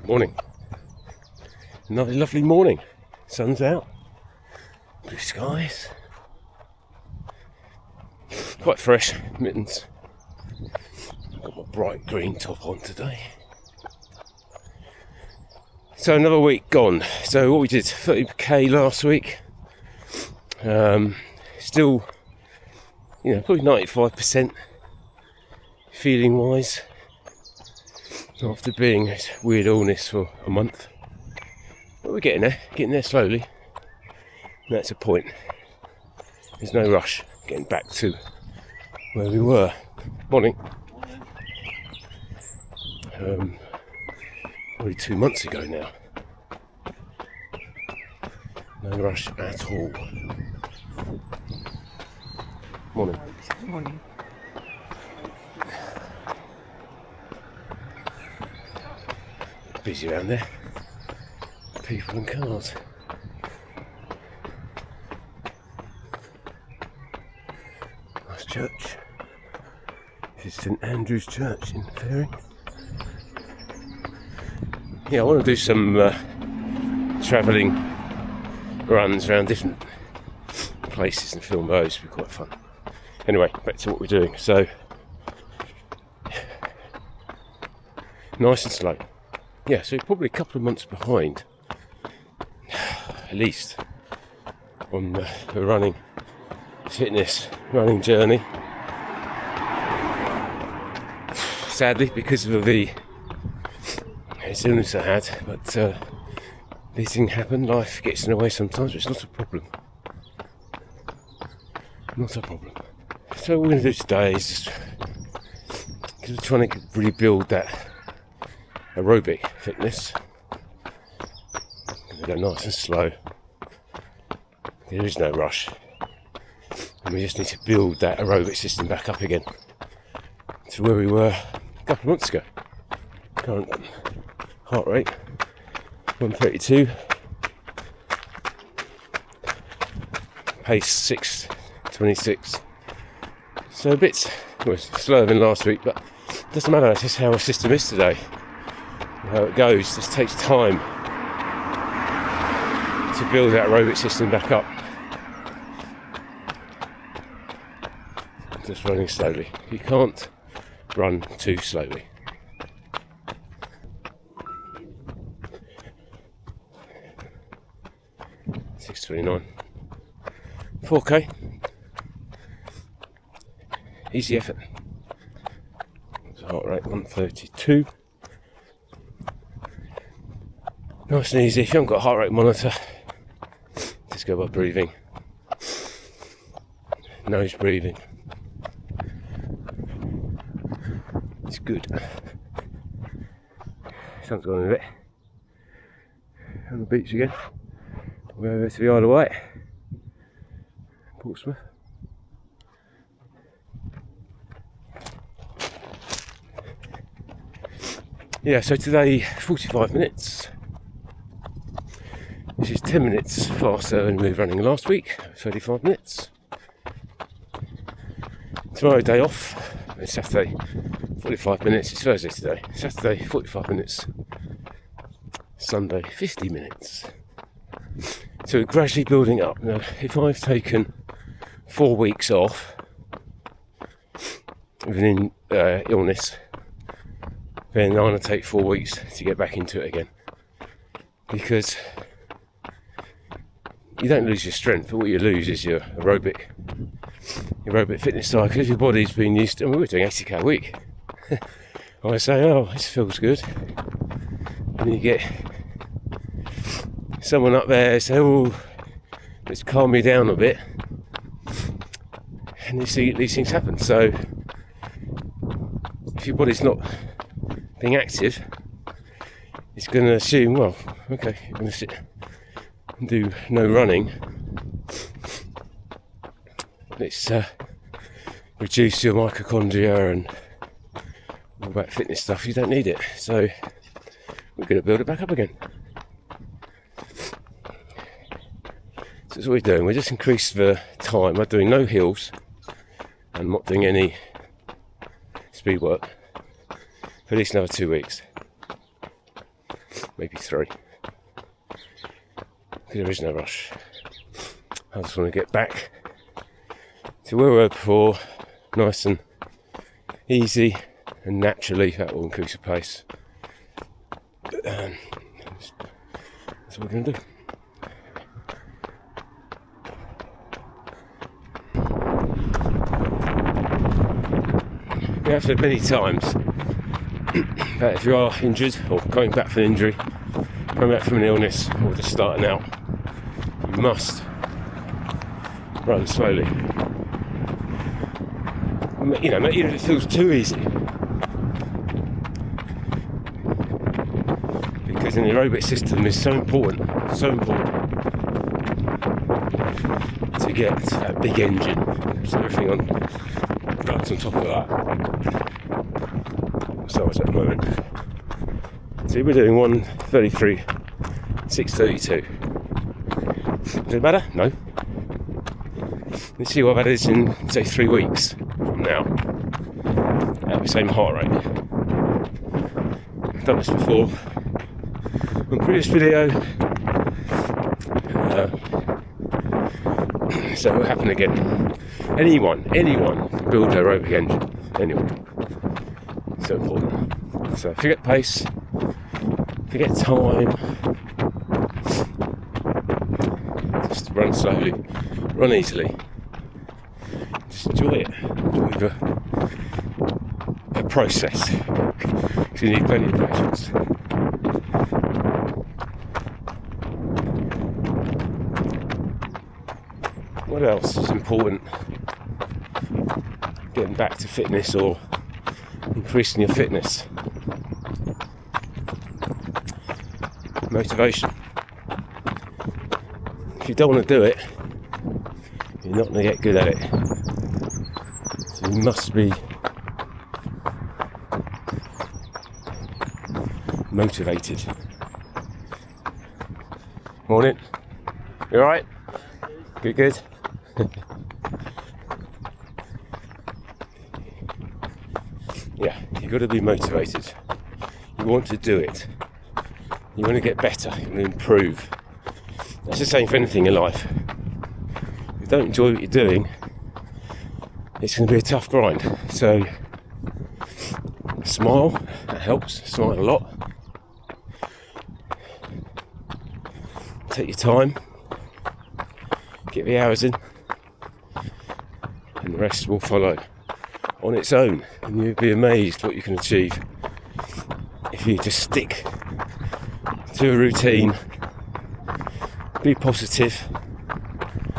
Morning. Another lovely morning. Sun's out. Blue skies. Quite fresh. Mittens. Got my bright green top on today. So another week gone. So what we did, 30k last week. Still, probably 95% feeling wise. After being this weird illness for a month. But we're getting there slowly. And that's a point. There's no rush getting back to where we were. Morning. Probably 2 months ago now. No rush at all. Morning. Morning. Busy around there. People and cars. Nice church. This is St Andrew's Church in Fairing. Yeah, I want to do some travelling runs around different places and film those. It'd be quite fun. Anyway, back to what we're doing. So, nice and slow. Yeah, so probably a couple of months behind, at least, on the running journey. Sadly, because of the illness I had, but these things happen, life gets in the way sometimes, but it's not a problem. Not a problem. So what we're going to do today is just, because we're trying to really build that aerobic fitness. We go nice and slow. There is no rush. And we just need to build that aerobic system back up again to where we were a couple of months ago. Current heart rate 132. Pace 626. So a bit slower than last week, but it doesn't matter, that's just how our system is today. How it goes, just takes time to build that aerobic system back up. Just running slowly. You can't run too slowly. $6.29. 4k. Easy effort. Heart rate 132. Nice and easy. If you haven't got a heart rate monitor, just go by breathing. Nose breathing. It's good. Sun's gone in a bit. On the beach again. We're over to the Isle of Wight. Portsmouth. Yeah, so today 45 minutes. This is 10 minutes faster than we were running last week, 35 minutes. Tomorrow day off, it's Saturday 45 minutes, it's Thursday today. Saturday 45 minutes, Sunday 50 minutes. So we're gradually building up. Now, if I've taken 4 weeks off with an illness, then I'm going to take 4 weeks to get back into it again. Because you don't lose your strength, but what you lose is your aerobic fitness side, because your body's been used to, we're doing 80k a week. I say, oh, this feels good. And you get someone up there say, oh, let's calm me down a bit. And you see these things happen. So if your body's not being active, it's going to assume, well, okay, I'm going to sit and do no running. Let's reduce your mitochondria and all that fitness stuff. You don't need it. So we're going to build it back up again. So that's what we're doing. We just increased the time. I'm doing no hills. I'm not doing any speed work for at least another 2 weeks. maybe 3. There is no rush. I just want to get back to where we were before, nice and easy and naturally at all inclusive pace. That's what we're going to do. We have said many times that if you are injured or coming back from an injury, coming back from an illness or just starting out, you must run slowly. You know, even if it feels too easy. Because an aerobic system is so important to get that big engine. So everything runs on top of that. So it's at the moment. See, we're doing 1:33, 6:32. Does it matter? No. Let's see what that is in, say, 3 weeks from now. At the same heart rate. I've done this before. On previous video. So it will happen again. Anyone can build an aerobic engine. Anyone. So important. So forget pace, forget time. Just run slowly, run easily. Just enjoy it. Enjoy the process. Because you need plenty of patience. What else is important? Getting back to fitness or increasing your fitness. Motivation. If you don't want to do it, you're not going to get good at it. So you must be motivated. Morning. You alright? Good. Yeah, you've got to be motivated. You want to do it. You want to get better. You want to improve. That's the same for anything in life. If you don't enjoy what you're doing, it's going to be a tough grind. So, smile. That helps. Smile a lot. Take your time. Get the hours in. And the rest will follow on its own, and you'll be amazed what you can achieve if you just stick to a routine, be positive,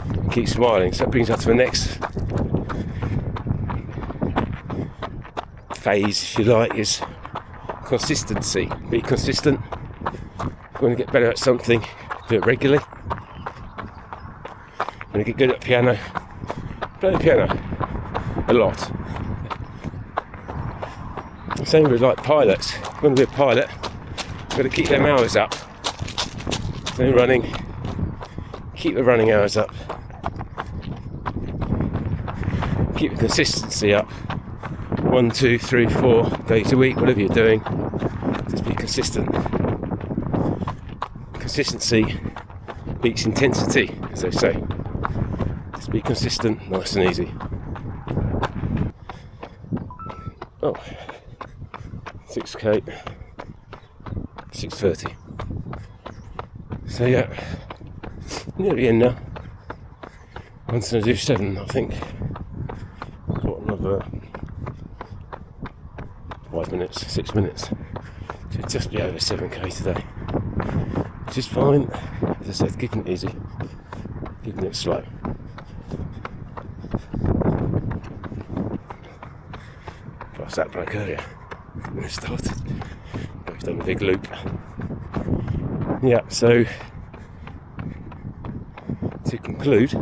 and keep smiling. So that brings us to the next phase, if you like, is consistency. Be consistent. If you want to get better at something, do it regularly. If you want to get good at piano, play the piano a lot. Same with like pilots. If you want to be a pilot, you've got to keep them hours up. So running, keep the running hours up. Keep the consistency up. 1, 2, 3, 4 days a week, whatever you're doing. Just be consistent. Consistency beats intensity, as they say. Just be consistent, nice and easy. Oh. 6k, 6:30. So yeah, nearly in now. Once I do 7, I think. Got another 5 minutes, 6 minutes. So just be over 7k today, which is fine. As I said, keeping it easy, keeping it slow. Plus that break earlier. When it started, I've done a big loop. Yeah, so to conclude,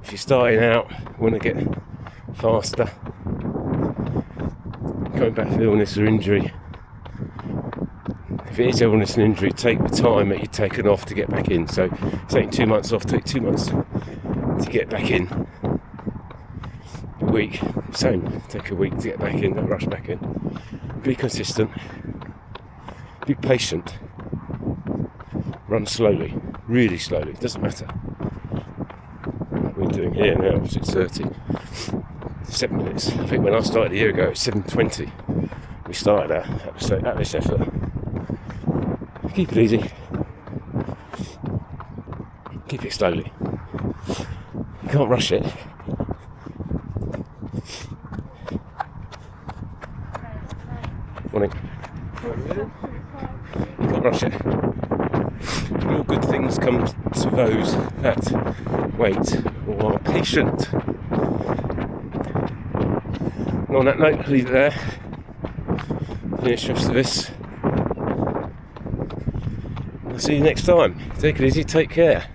if you're starting out, want to get faster, coming back from illness or injury, if it is illness and injury, take the time that you've taken off to get back in. So taking 2 months off, take 2 months to get back in. Week, same, take a week to get back in, don't rush back in. be consistent, be patient, run slowly, really slowly, it doesn't matter. What we're doing here now, 6:30, 7 minutes. I think when I started a year ago, it was 7:20. We started at this effort. Keep it easy. Keep it slowly. You can't rush it. Morning. You can't rush it. And all good things come to those that wait or are patient. And on that note, I'll leave it there. Finish the rest of this. I'll see you next time. Take it easy, take care.